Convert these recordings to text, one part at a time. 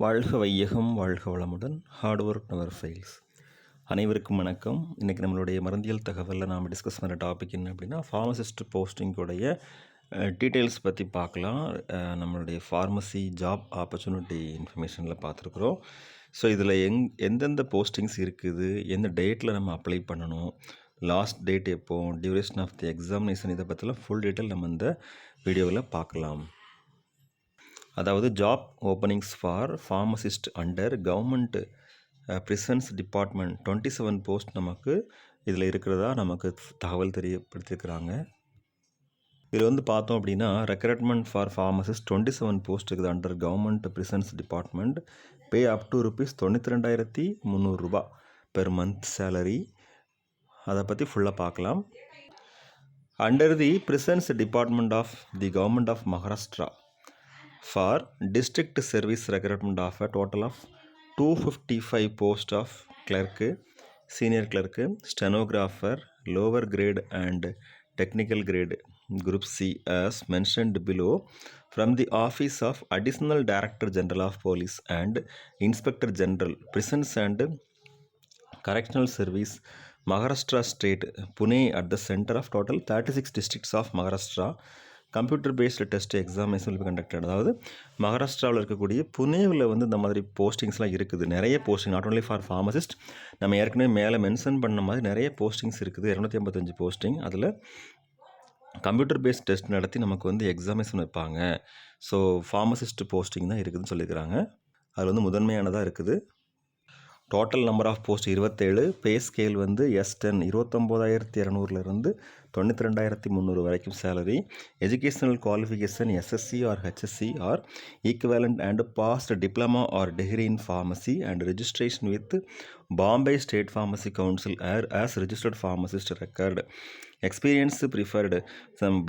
வாழ்க வையகம் வாழ்க வளமுடன் ஹார்ட் ஒர்க் நெவர் ஃபெயில்ஸ். அனைவருக்கும் வணக்கம். இன்றைக்கி நம்மளுடைய மருந்தியல் தகவலில் நாம் டிஸ்கஸ் பண்ணுற டாபிக் என்ன அப்படின்னா ஃபார்மசிஸ்ட் போஸ்டிங்கோடைய டீட்டெயில்ஸ் பற்றி பார்க்கலாம். நம்மளுடைய ஃபார்மசி ஜாப் ஆப்பர்ச்சுனிட்டி இன்ஃபர்மேஷனில் பார்த்துருக்குறோம். ஸோ இதில் எந்தெந்த போஸ்டிங்ஸ் இருக்குது, எந்த டேட்டில் நம்ம அப்ளை பண்ணணும், லாஸ்ட் டேட் எப்போ, டியூரேஷன் ஆஃப் தி எக்ஸாமினேஷன், இதை பற்றிலாம் ஃபுல் டீட்டெயில் நம்ம இந்த வீடியோவில் பார்க்கலாம். அதாவது job openings for pharmacist under government prisons department 27 post நமக்கு இதில் இருக்கிறதா நமக்கு தகவல் தெரியப்படுத்தியிருக்கிறாங்க. இதில் பார்த்தோம் அப்படின்னா ரெக்ரூட்மெண்ட் ஃபார் ஃபார்மசிஸ்ட் 27 போஸ்ட் இருக்குது under government prisons department. Pay up to ₹92,300 per month salary. அதை பற்றி ஃபுல்லாக பார்க்கலாம். Under the prisons department of the government of Maharashtra for district service recruitment of a total of 255 post of clerk, senior clerk, stenographer, lower grade and technical grade group C as mentioned below from the office of additional director general of police and inspector general prisons and correctional service Maharashtra state Pune at the center of total 36 districts of Maharashtra. Computer based test examination will be conducted. அதாவது மகாராஷ்டிராவில் இருக்கக்கூடிய புனேவில் இந்த மாதிரி போஸ்டிங்ஸ்லாம் இருக்குது. நிறைய posting, not only for pharmacist, நம்ம ஏற்கனவே மேலே மென்ஷன் பண்ண மாதிரி நிறைய போஸ்டிங்ஸ் இருக்குது. 285 போஸ்டிங். அதில் கம்ப்யூட்டர் பேஸ்ட் டெஸ்ட் நடத்தி நமக்கு எக்ஸாமினேஷன் வைப்பாங்க. ஸோ ஃபார்மசிஸ்ட் போஸ்டிங் தான் இருக்குதுன்னு சொல்லியிருக்கிறாங்க. அதில் முதன்மையானதாக இருக்குது. Total number of post 27. Pay scale S10 29,200 92,300 வரைக்கும் salary. Educational qualification SSC or HSC or equivalent and passed diploma or degree in pharmacy and registration with Bombay state pharmacy council as registered pharmacist record. Experience preferred.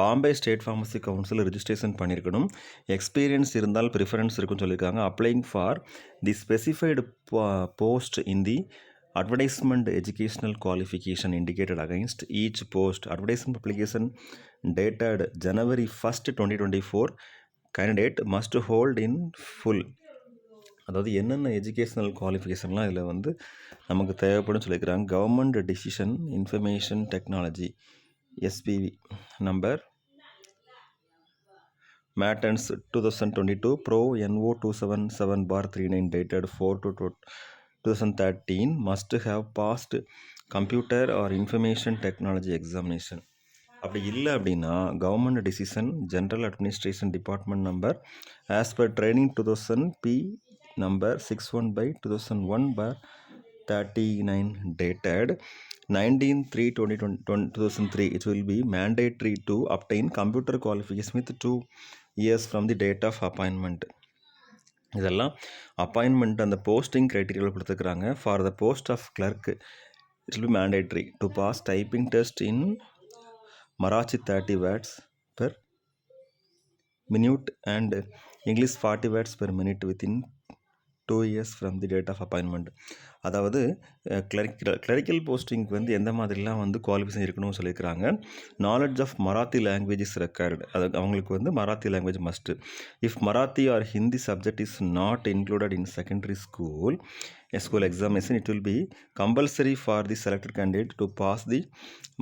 Bombay state pharmacy council registration பண்ணியிருக்கணும். Experience இருந்தால் preference இருக்குன்னு சொல்லியிருக்காங்க. Applying for the specified post in the advertisement educational qualification indicated against each post. Advertisement publication dated January 1st 2024. Candidate must hold in full. அதாவது என்னென்ன educational குவாலிஃபிகேஷன்லாம் இதில் நமக்கு தேவைப்படும் சொல்லியிருக்கிறாங்க. Government decision information technology SPV number மேட்டன்ஸ் 2022 PRO NO 277/39 dated 4/2013 must have passed computer or information technology examination. அப்படி இல்லை அப்படின்னா government decision general administration department number as per training 2000 P number 61/2001/39 dated 19/3/2003. It will be mandatory to obtain computer qualification with 2 years from the date of appointment. இதெல்லாம் appointment அந்த posting க்ரைட்டீரியாவில் கொடுத்துருக்குறாங்க. For the post of clerk it will be mandatory to pass typing test in Marathi 30 words per minute and English 40 words per minute within 2 years from the date of appointment. அதாவது clerical போஸ்டிங்க்கு எந்த மாதிரிலாம் qualification இருக்கணும்னு சொல்லியிருக்கிறாங்க. Knowledge of Marathi language is record. அது அவங்களுக்கு Marathi language must. If Marathi or Hindi subject is not included in secondary school examination, it will be compulsory for the selected candidate to pass the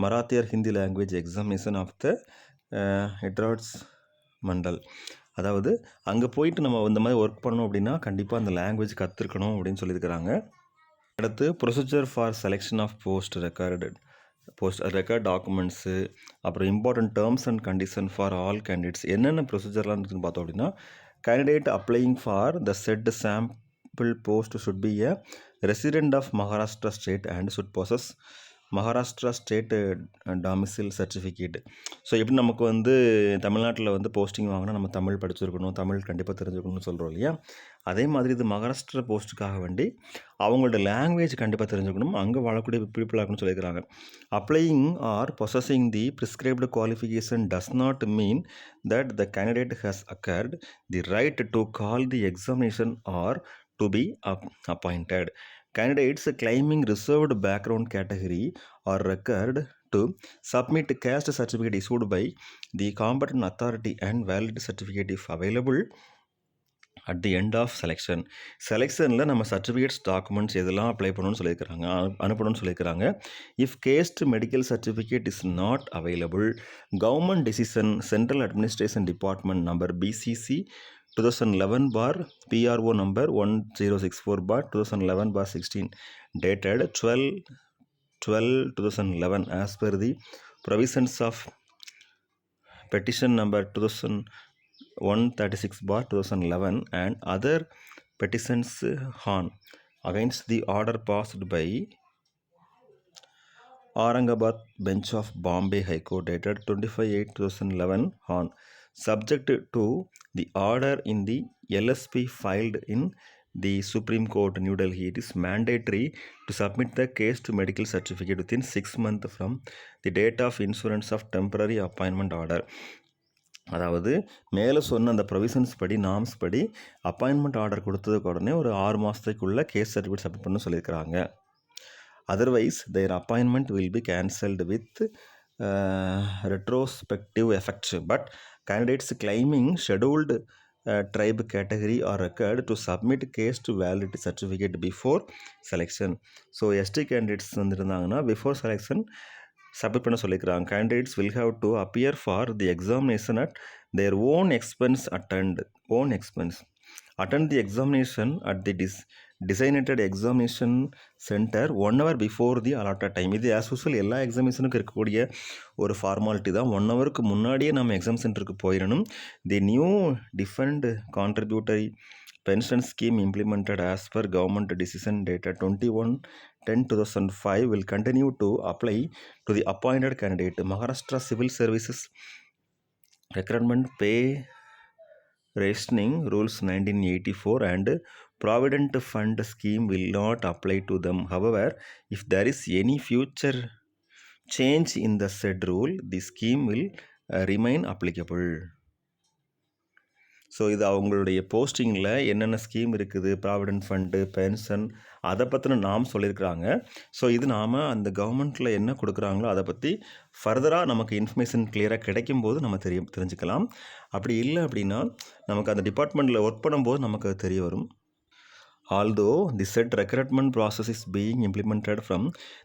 Marathi or Hindi language examination of the Hedrads Mandal. அதாவது அங்கே போயிட்டு நம்ம இந்த மாதிரி work பண்ணணும் அப்படின்னா கண்டிப்பாக அந்த லாங்குவேஜ் கற்றுருக்கணும் அப்படின்னு சொல்லியிருக்கிறாங்க. அடுத்து procedure for selection of post record documents, அப்புறம் important terms and condition for all candidates. என்னென்ன ப்ரொசீஜர்லாம் இருக்குதுன்னு பார்த்தோம் அப்படின்னா candidate applying for the said sample post should be a resident of Maharashtra state and should possess Maharashtra state domicile certificate. So எப்படி நமக்கு தமிழ்நாட்டில் posting வாங்கினா நம்ம தமிழ் படிச்சிருக்கணும், தமிழ் கண்டிப்பாக தெரிஞ்சுக்கணும்னு சொல்கிறோம் இல்லையா? அதே மாதிரி இது மகாராஷ்டிரா போஸ்ட்டுக்காக வேண்டி அவங்களோட லாங்குவேஜ் கண்டிப்பாக தெரிஞ்சுக்கணும், அங்கே வாழக்கூடிய பீப்புளாக இருக்குன்னு சொல்லியிருக்கிறாங்க. Applying or possessing the prescribed qualification does not mean that the candidate has accrued the right to call the examination or to be appointed. Candidates claiming reserved background category are required to submit caste certificate issued by the competent authority and valid certificate if available at the end of செலெக்ஷனில் நம்ம certificates documents எதெல்லாம் apply பண்ணணும்னு சொல்லியிருக்கிறாங்க, அனுப்பணும்னு சொல்லியிருக்கிறாங்க. If caste medical certificate is not available, government decision central administration department number BCC 2011/PRO number 1064/2011/16 dated 12/12/2011 as per the provisions of petition number 2136/2011 and other petitions on against the order passed by Aurangabad Bench of Bombay High Court dated 25/8/2011 on subject to the order in the LSP filed in the Supreme Court New Delhi. It is mandatory to submit the cased medical certificate within 6 months from the date of issuance of temporary appointment order. அதாவது மேலே சொன்ன அந்த provisions படி, norms படி appointment order கொடுத்ததுக்கு உடனே ஒரு 6 மாதத்துக்குள்ளே கேஸ் சர்டிஃபிகேட் சப்மிட் பண்ண சொல்லியிருக்கிறாங்க. Otherwise their appointment will be cancelled with retrospective effect. But candidates claiming scheduled tribe category are required to submit caste validity certificate before selection. So ST candidates வந்துருந்தாங்கன்னா before selection submit பண்ண சொல்லியிருக்கிறாங்க. Candidates will have to appear for the examination at their own expense. Attend the examination at the designated examination center 1 hour before the allotted time. இது as usual எல்லா எக்ஸாமினேஷனுக்கும் இருக்கக்கூடிய ஒரு formality தான். 1 ஹவருக்கு முன்னாடியே நம்ம எக்ஸாம் சென்டருக்கு போயிடணும். The new defined contributory pension scheme implemented as per government decision dated 21/10/2005 will continue to apply to the appointed candidate. Maharashtra Civil Services Recruitment Pay Rationing Rules 1984 and Provident Fund Scheme will not apply to them. However, if there is any future change in the said rule, the scheme will remain applicable. So இது அவங்களுடைய போஸ்டிங்கில் என்னென்ன scheme இருக்குது, provident fund, pension, அதை பற்றின நாம் சொல்லியிருக்கிறாங்க. So இது நாம் அந்த கவர்மெண்ட்டில் என்ன கொடுக்குறாங்களோ அதை பற்றி ஃபர்தராக நமக்கு இன்ஃபர்மேஷன் கிளியராக கிடைக்கும்போது நம்ம தெரிஞ்சுக்கலாம். அப்படி இல்லை அப்படின்னா நமக்கு அந்த டிபார்ட்மெண்ட்டில் ஒர்க் பண்ணும்போது நமக்கு அது தெரிய வரும். Although the said recruitment process is being implemented from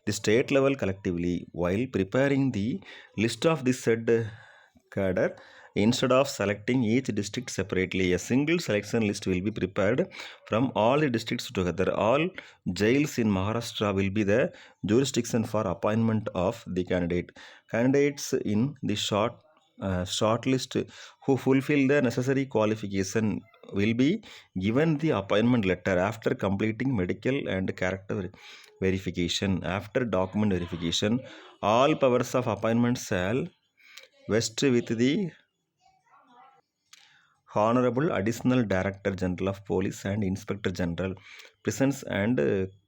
the state level collectively, while preparing the list of the said cadre, instead of selecting each district separately, a single selection list will be prepared from all the districts together. All jails in Maharashtra will be the jurisdiction for appointment of the candidate. Candidates in the shortlist who fulfill the necessary qualification will be given the appointment letter after completing medical and character verification. After document verification, all powers of appointment shall vest with the Honorable Additional Director General of Police and Inspector General, Prisons and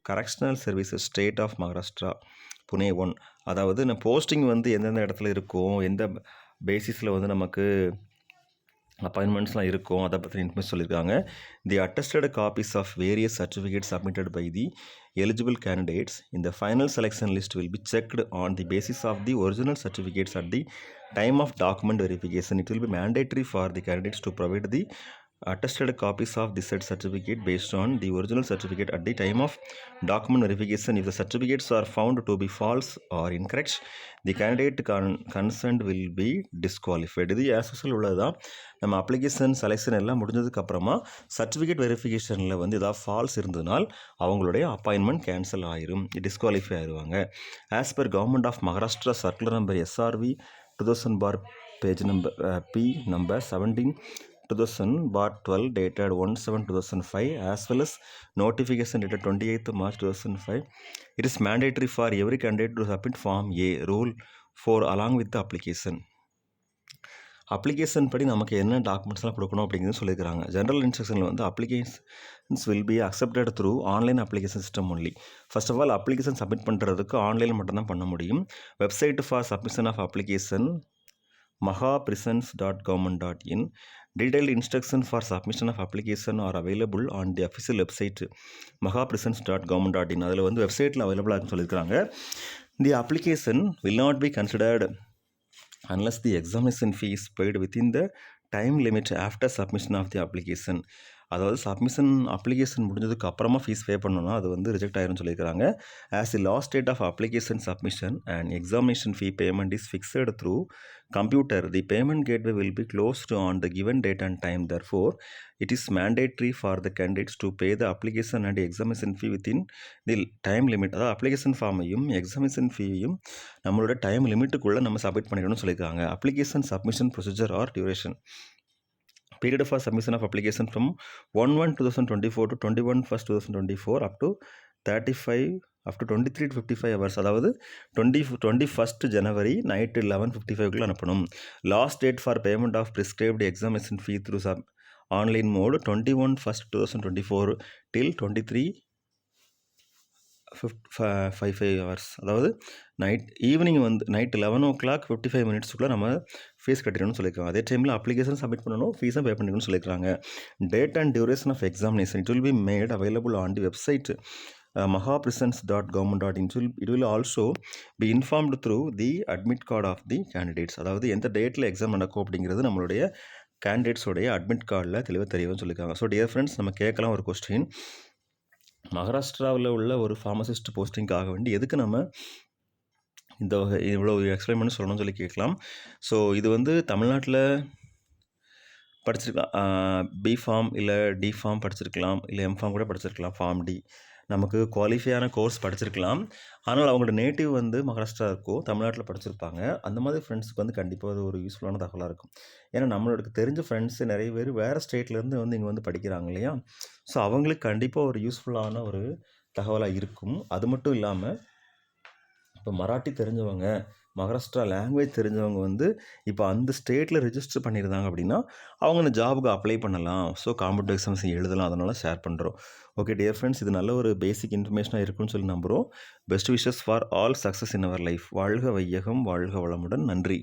Correctional Services, State of Maharashtra, Pune 1. அதாவது நான் posting வந்து எந்தெந்த இடத்துல இருக்கும், எந்த பேசிஸில் வந்து நமக்கு அப்பாயின்மெண்ட்ஸ்லாம் இருக்கும், அதை பற்றி இன்ஃபர்மேஷன் சொல்லியிருக்காங்க. The attested copies of various certificates submitted by the eligible candidates in the final selection list will be checked on the basis of the original certificates at the time of document verification. It will be mandatory for the candidates to provide the attested copies of the said certificate based on the original certificate at the time of document verification. If the certificates are found to be false or incorrect, the candidate concerned will be disqualified. இது as usual உள்ளதுதான். நம்ம application selection எல்லாம் முடிஞ்சதுக்கப்புறமா certificate வெரிஃபிகேஷனில் வந்து ஏதாவது false இருந்ததுனால் அவங்களுடைய appointment cancel ஆயிரும், disqualify ஆயிடுவாங்க. As per government of Maharashtra circular number SRV 2000 page number P number 17/2012 dated 1/7/2005 as well as notification dated 28th March 2005. It is mandatory for every candidate to submit Form A Rule 4 along with the application. Application படி நமக்கு என்ன டாக்குமெண்ட்ஸ்லாம் கொடுக்கணும் அப்படிங்கிறது சொல்லியிருக்கிறாங்க. General இன்ஸ்ட்ரக்ஷனில் வந்து applications will be accepted through online application system only. First of all application submit பண்ணுறதுக்கு ஆன்லைனில் மட்டும்தான் பண்ண முடியும். Website for submission of application mahaprisons.government.in. Detailed instructions for submission of application are available on the official website mahaprisons.government.in. அதில் வந்து வெப்சைட்டில் அவைலபிளாக இருக்குன்னு சொல்லியிருக்கிறாங்க. The application will not be considered unless the examination fee is paid within the time limit after submission of the application. அதாவது submission application முடிஞ்சதுக்கு அப்புறமா fees pay பண்ணணும்னா அது வந்து ரிஜெக்ட் ஆயிரும்னு சொல்லியிருக்காங்க. As the last date of application submission and examination fee payment is fixed through computer, the payment gateway will be closed on the given date and time. Therefore, it is mandatory for the candidates to pay the application and examination fee within the time limit. அதாவது application ஃபார்மையும் examination ஃபீயையும் நம்மளோட time லிமிட்டுக்குள்ளே நம்ம submit பண்ணிடணும்னு சொல்லியிருக்காங்க. Application submission procedure or duration. Period for submission of application from 1/1/2024 to 21/1/2024 up to 23 to 55 hours. அதாவது 21st January night 11:55 அனுப்பணும். Last date for payment of prescribed examination fee through online mode 21/1/2024 till 23:55 hours. அதாவது evening வந்து night 11:55 நம்ம fees கட்டிடணும்னு சொல்லியிருக்காங்க. அதே டைமில் application submit பண்ணணும், ஃபீஸும் பே பண்ணிக்கணும்னு சொல்லியிருக்காங்க. Date and duration of examination it will be made available on the website mahapresence.government.in. It will also be informed through the admit card of the candidates. அதாவது எந்த டேட்டில் எக்ஸாம் நடக்கும் அப்படிங்கிறது நம்மளுடைய கேண்டிடேட்ஸோடைய அட்மிட் கார்டில் தெளிவாக தெரியும்னு சொல்லியிருக்காங்க. ஸோ டியர் ஃப்ரெண்ட்ஸ், நம்ம கேட்கலாம் ஒரு கொஸ்டின். மகாராஷ்டிராவில் உள்ள ஒரு ஃபார்மசிஸ்ட் போஸ்டிங்காக வேண்டி எதுக்கு நம்ம இந்த இவ்வளோ எக்ஸ்பிளைன் பண்ணி சொல்லணும்னு சொல்லி கேட்கலாம். ஸோ இது வந்து தமிழ்நாட்டில் படிச்சிருக்கலாம், பி ஃபார்ம் இல்லை டி ஃபார்ம் படிச்சிருக்கலாம், இல்லை எம் ஃபார்ம் கூட படிச்சிருக்கலாம், ஃபார்ம் டி நமக்கு குவாலிஃபையான கோர்ஸ் படிச்சிருக்கலாம். ஆனால் அவங்களோட நேட்டிவ் வந்து மகாராஷ்டிரா இருக்கும், தமிழ்நாட்டில் படிச்சிருப்பாங்க. அந்த மாதிரி ஃப்ரெண்ட்ஸுக்கு வந்து கண்டிப்பாக அது ஒரு யூஸ்ஃபுல்லான தகவலாக இருக்கும். ஏன்னா நம்மளுக்கு தெரிஞ்ச ஃப்ரெண்ட்ஸு நிறைய பேர் வேறு ஸ்டேட்லேருந்து வந்து இங்கே வந்து படிக்கிறாங்க இல்லையா. ஸோ அவங்களுக்கு கண்டிப்பாக ஒரு யூஸ்ஃபுல்லான ஒரு தகவலாக இருக்கும். அது மட்டும் இல்லாமல் இப்போ மராட்டி தெரிஞ்சவங்க, மகாராஷ்டிரா லாங்குவேஜ் தெரிஞ்சவங்க வந்து இப்போ அந்த ஸ்டேட்டில் ரெஜிஸ்டர் பண்ணியிருந்தாங்க அப்படின்னா அவங்க அந்த ஜாபுக்கு அப்ளை பண்ணலாம். ஸோ காம்படிட்டிவ் எக்ஸாம்ஸ் எழுதலாம். அதனால் ஷேர் பண்ணுறோம். ஓகே டியர் ஃப்ரெண்ட்ஸ், இது நல்ல ஒரு பேசிக் இன்ஃபர்மேஷனாக இருக்குன்னு சொல்லி நம்புகிறோம். Best wishes for all success in our life. வாழ்க வையகம், வாழ்க வளமுடன். நன்றி.